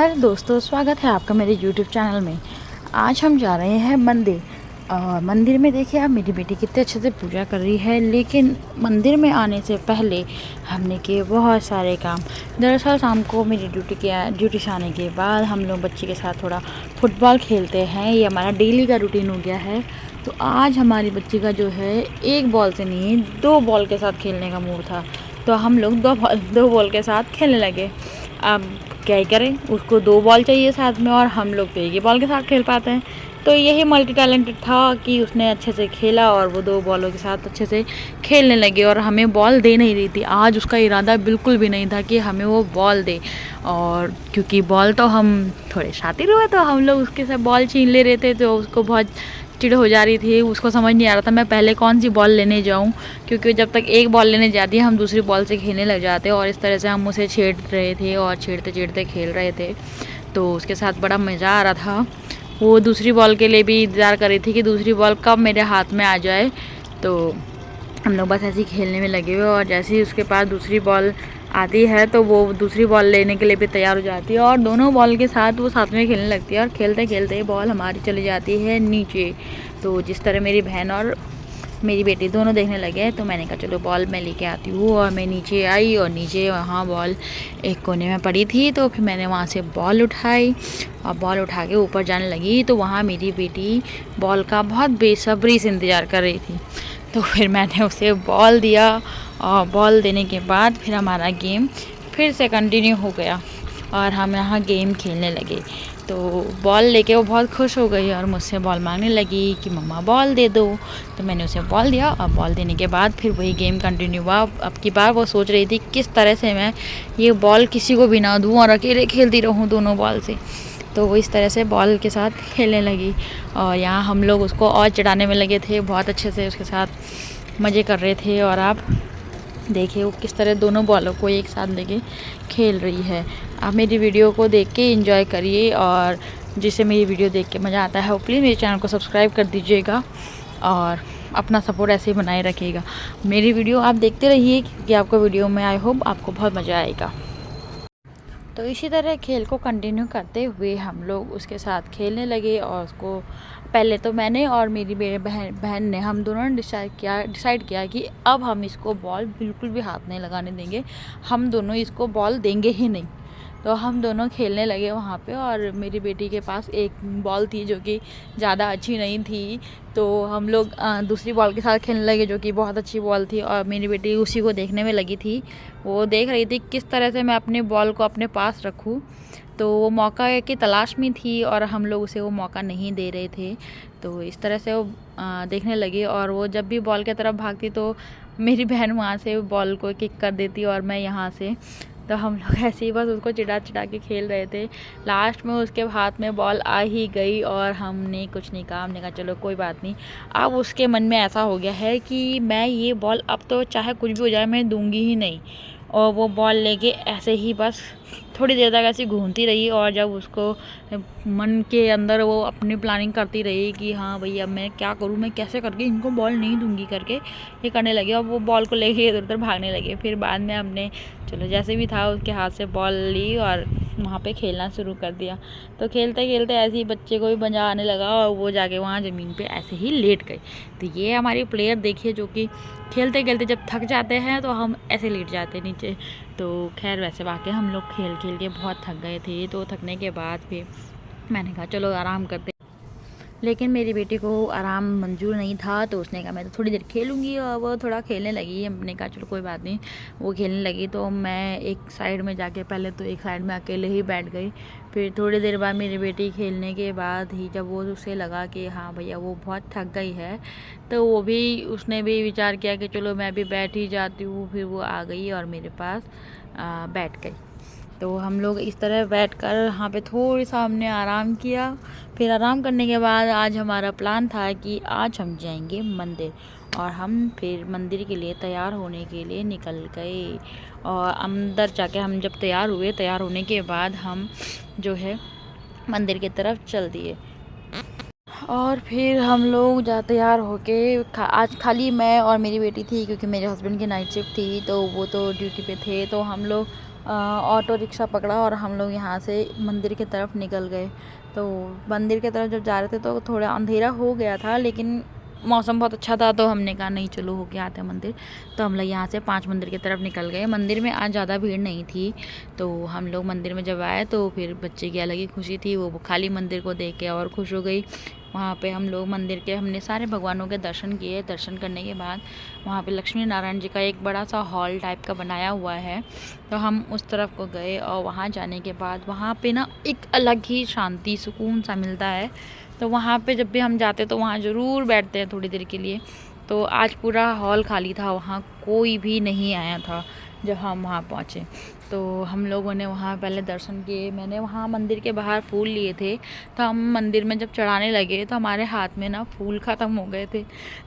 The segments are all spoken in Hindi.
हेलो दोस्तों, स्वागत है आपका मेरे यूट्यूब चैनल में। आज हम जा रहे हैं मंदिर। और मंदिर में देखिए आप, मेरी बेटी कितने अच्छे से पूजा कर रही है। लेकिन मंदिर में आने से पहले हमने किए बहुत सारे काम। दरअसल शाम को मेरी ड्यूटी से आने के बाद हम लोग बच्चे के साथ थोड़ा फुटबॉल खेलते हैं। ये हमारा डेली का रूटीन हो गया है। तो आज हमारी बच्ची का जो है एक बॉल से नहीं, 2 बॉल के साथ खेलने का मूड था। तो हम लोग दो बॉल के साथ खेलने लगे। अब क्या ही करें, उसको 2 बॉल चाहिए साथ में और हम लोग तो एक ही बॉल के साथ खेल पाते हैं। तो यही मल्टी टैलेंटेड था कि उसने अच्छे से खेला और वो 2 बॉलों के साथ अच्छे से खेलने लगे और हमें बॉल दे नहीं रही थी। आज उसका इरादा बिल्कुल भी नहीं था कि हमें वो बॉल दे। और क्योंकि बॉल तो हम थोड़े शातिर हुए, तो हम लोग उसके साथ बॉल छीन ले रहे थे। तो उसको बहुत चिढ़ हो जा रही थी। उसको समझ नहीं आ रहा था मैं पहले कौन सी बॉल लेने जाऊं, क्योंकि जब तक एक बॉल लेने जाती है हम दूसरी बॉल से खेलने लग जाते हैं। और इस तरह से हम उसे छेड़ रहे थे और छेड़ते छेड़ते खेल रहे थे। तो उसके साथ बड़ा मज़ा आ रहा था। वो दूसरी बॉल के लिए भी इंतज़ार कर रही थी कि दूसरी बॉल कब मेरे हाथ में आ जाए। तो हम लोग बस ऐसे ही खेलने में लगे हुए, और जैसे ही उसके पास दूसरी बॉल आती है तो वो दूसरी बॉल लेने के लिए भी तैयार हो जाती है और दोनों बॉल के साथ वो साथ में खेलने लगती है। और खेलते खेलते बॉल हमारी चली जाती है नीचे। तो जिस तरह मेरी बहन और मेरी बेटी दोनों देखने लगे, तो मैंने कहा चलो बॉल मैं लेके आती हूँ। और मैं नीचे आई और नीचे वहाँ बॉल एक कोने में पड़ी थी। तो फिर मैंने वहाँ से बॉल उठाई और बॉल उठा के ऊपर जाने लगी। तो वहाँ मेरी बेटी बॉल का बहुत बेसब्री से इंतज़ार कर रही थी। तो फिर मैंने उसे बॉल दिया और बॉल देने के बाद फिर हमारा गेम फिर से कंटिन्यू हो गया और हम यहाँ गेम खेलने लगे। तो बॉल लेके वो बहुत खुश हो गई और मुझसे बॉल मांगने लगी कि मम्मा बॉल दे दो। तो मैंने उसे बॉल दिया और बॉल देने के बाद फिर वही गेम कंटिन्यू हुआ। अब की बार वो सोच रही थी किस तरह से मैं ये बॉल किसी को भी ना दूँ और अकेले खेलती रहूँ दोनों बॉल से। तो वो इस तरह से बॉल के साथ खेलने लगी और यहाँ हम लोग उसको और चिढ़ाने में लगे थे। बहुत अच्छे से उसके साथ मज़े कर रहे थे। और आप देखिए वो किस तरह दोनों बॉलों को एक साथ लेके खेल रही है। आप मेरी वीडियो को देख के एंजॉय करिए, और जिसे मेरी वीडियो देख के मज़ा आता है वो प्लीज़ मेरे चैनल को सब्सक्राइब कर दीजिएगा और अपना सपोर्ट ऐसे ही बनाए रखिएगा। मेरी वीडियो आप देखते रहिए, क्योंकि आपको वीडियो में आई होप आपको बहुत मज़ा आएगा। तो इसी तरह खेल को कंटिन्यू करते हुए हम लोग उसके साथ खेलने लगे। और उसको पहले तो मैंने और मेरी बहन ने, हम दोनों ने डिसाइड किया कि अब हम इसको बॉल बिल्कुल भी हाथ नहीं लगाने देंगे। हम दोनों इसको बॉल देंगे ही नहीं। तो हम दोनों खेलने लगे वहाँ पे। और मेरी बेटी के पास एक बॉल थी जो कि ज़्यादा अच्छी नहीं थी। तो हम लोग दूसरी बॉल के साथ खेलने लगे जो कि बहुत अच्छी बॉल थी। और मेरी बेटी उसी को देखने में लगी थी। वो देख रही थी किस तरह से मैं अपने बॉल को अपने पास रखूँ। तो वो मौका की तलाश में थी और हम लोग उसे वो मौका नहीं दे रहे थे। तो इस तरह से वो देखने लगी। और वो जब भी बॉल की तरफ भागती तो मेरी बहन वहाँ से बॉल को किक कर देती और मैं यहाँ से। तो हम लोग ऐसे ही बस उसको चिढ़ा चिढ़ा के खेल रहे थे। लास्ट में उसके हाथ में बॉल आ ही गई और हमने कुछ नहीं कहा। हमने कहा चलो कोई बात नहीं। अब उसके मन में ऐसा हो गया है कि मैं ये बॉल अब तो चाहे कुछ भी हो जाए मैं दूंगी ही नहीं। और वो बॉल लेके ऐसे ही बस थोड़ी देर तक ऐसी घूमती रही। और जब उसको मन के अंदर वो अपनी प्लानिंग करती रही कि हाँ भैया मैं क्या करूँ, मैं कैसे करके इनको बॉल नहीं दूंगी करके ये करने लगी। और वो बॉल को लेके इधर उधर भागने लगे। फिर बाद में हमने चलो जैसे भी था उसके हाथ से बॉल ली और वहाँ पे खेलना शुरू कर दिया। तो खेलते खेलते ऐसे ही बच्चे को भी मज़ा आने लगा और वो जाके वहाँ ज़मीन पे ऐसे ही लेट गए। तो ये हमारे प्लेयर देखिए जो कि खेलते खेलते जब थक जाते हैं तो हम ऐसे लेट जाते हैं नीचे। तो खैर वैसे वाकई हम लोग खेल खेल के बहुत थक गए थे। तो थकने के बाद फिर मैंने कहा चलो आराम करते। लेकिन मेरी बेटी को आराम मंजूर नहीं था। तो उसने कहा मैं तो थोड़ी देर खेलूँगी। और वो थोड़ा खेलने लगी। हमने कहा चलो कोई बात नहीं। वो खेलने लगी तो मैं एक साइड में जाके, पहले तो एक साइड में अकेले ही बैठ गई। फिर थोड़ी देर बाद मेरी बेटी खेलने के बाद ही जब वो उसे लगा कि हाँ भैया वो बहुत थक गई है, तो वो भी उसने भी विचार किया कि चलो मैं भी बैठ ही जाती हूँ। फिर वो आ गई और मेरे पास बैठ गई। तो हम लोग इस तरह बैठकर यहाँ पे थोड़ी सा हमने आराम किया। फिर आराम करने के बाद आज हमारा प्लान था कि आज हम जाएंगे मंदिर। और हम फिर मंदिर के लिए तैयार होने के लिए निकल गए। और अंदर जाके हम जब तैयार हुए, तैयार होने के बाद हम जो है मंदिर की तरफ चल दिए। और फिर हम लोग तैयार होके आज खाली मैं और मेरी बेटी थी, क्योंकि मेरे हस्बैंड की नाइट शिफ्ट थी तो वो तो ड्यूटी पे थे। तो हम लोग ऑटो रिक्शा पकड़ा और हम लोग यहाँ से मंदिर की तरफ निकल गए। तो मंदिर की तरफ जब जा रहे थे तो थोड़ा अंधेरा हो गया था, लेकिन मौसम बहुत अच्छा था तो हमने कहा नहीं चलो होके आते हैं मंदिर। तो हम लोग यहाँ से 5 मंदिर की तरफ निकल गए। मंदिर में आज ज़्यादा भीड़ नहीं थी, तो हम लोग मंदिर में जब आए तो फिर बच्चे की अलग ही खुशी थी, वो खाली मंदिर को देख के और खुश हो गई। वहाँ पे हम लोग मंदिर के हमने सारे भगवानों के दर्शन किए। दर्शन करने के बाद वहाँ पे लक्ष्मी नारायण जी का एक बड़ा सा हॉल टाइप का बनाया हुआ है, तो हम उस तरफ को गए। और वहाँ जाने के बाद वहाँ पे ना एक अलग ही शांति सुकून सा मिलता है। तो वहाँ पे जब भी हम जाते तो वहाँ ज़रूर बैठते हैं थोड़ी देर के लिए। तो आज पूरा हॉल खाली था, वहाँ कोई भी नहीं आया था जब हम वहाँ पहुँचे। तो हम लोगों ने वहाँ पहले दर्शन किए। मैंने वहाँ मंदिर के बाहर फूल लिए थे, तो हम मंदिर में जब चढ़ाने लगे तो हमारे हाथ में ना फूल ख़त्म हो गए थे।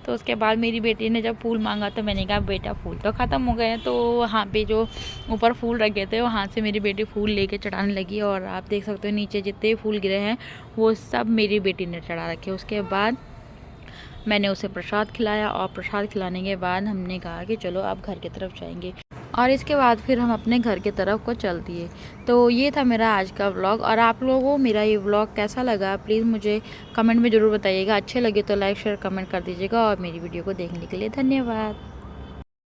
तो उसके बाद मेरी बेटी ने जब फूल मांगा तो मैंने कहा बेटा फूल तो ख़त्म हो गए हैं। तो वहाँ पे जो ऊपर फूल रखे थे वहाँ से मेरी बेटी फूल लेके चढ़ाने लगी, और आप देख सकते हो नीचे जितने फूल गिरे हैं वो सब मेरी बेटी ने चढ़ा रखे। उसके बाद मैंने उसे प्रसाद खिलाया, और प्रसाद खिलाने के बाद हमने कहा कि चलो अब घर की तरफ जाएंगे, और इसके बाद फिर हम अपने घर की तरफ को चल दिए। तो ये था मेरा आज का व्लॉग, और आप लोगों को मेरा ये व्लॉग कैसा लगा प्लीज़ मुझे कमेंट में ज़रूर बताइएगा। अच्छे लगे तो लाइक शेयर कमेंट कर दीजिएगा, और मेरी वीडियो को देखने के लिए धन्यवाद।